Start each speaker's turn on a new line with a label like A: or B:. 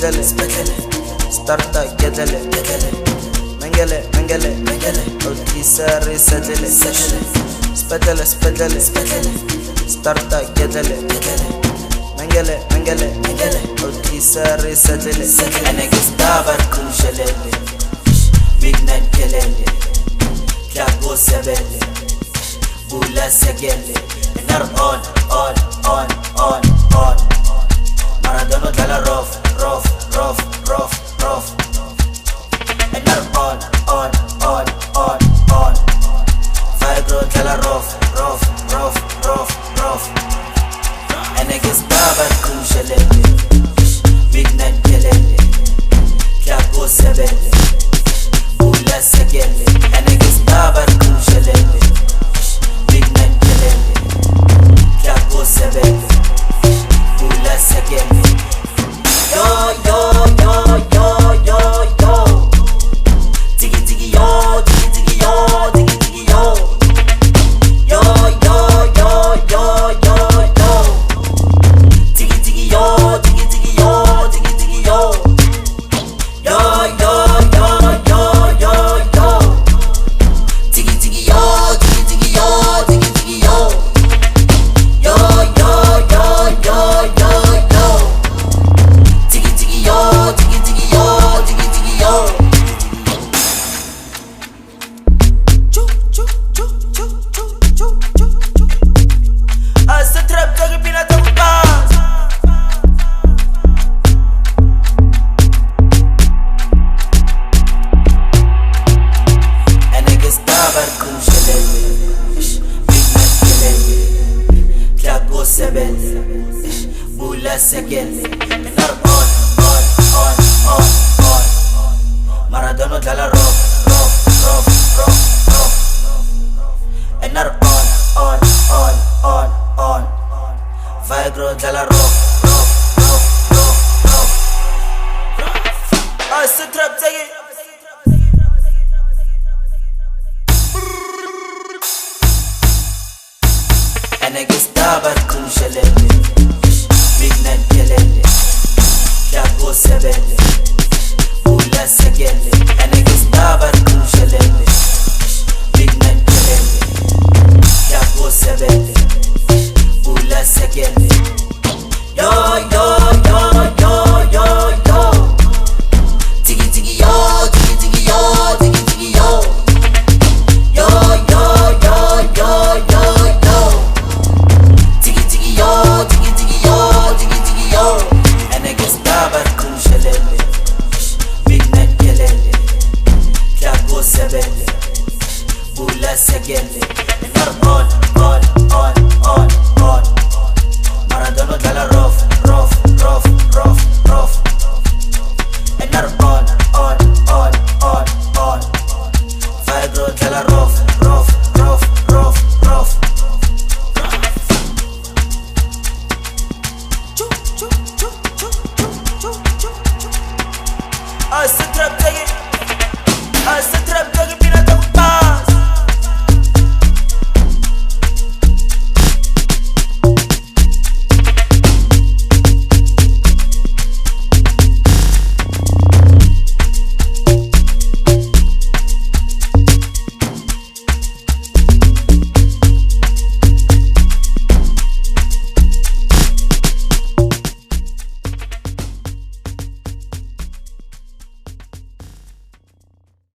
A: spedele, starta gedele, mengele, otisare sedele, spedele, starta gedele, mengele, otisare sedele.
B: Enegis dabar kumshelele, midnight kelele, klago sebele, bula segele, enar on. Maradona dalla rof, enar on. Fagro dalla rof. Enegis dabar kumshelele, midnight kelele, klago sebele, bula segele. Enegis dabar kumshelele, midnight kelele, klago sebele, bula segele. Yo, tiki yo, tiki yo. Bula segele, enar on. Maradona dalla rof. Enar on. Fagro dalla rof. It's the trap, take it. Enegis dabar kumshelele, midnight kelele, klago sebele, bula segele. Enegis dabar kumshelele, midnight kelele, klago sebele, bula segele. Yo, tiki yo, tiki yo. Enegis dabar kumshelele, midnight kelele, klago sebele, bula segele.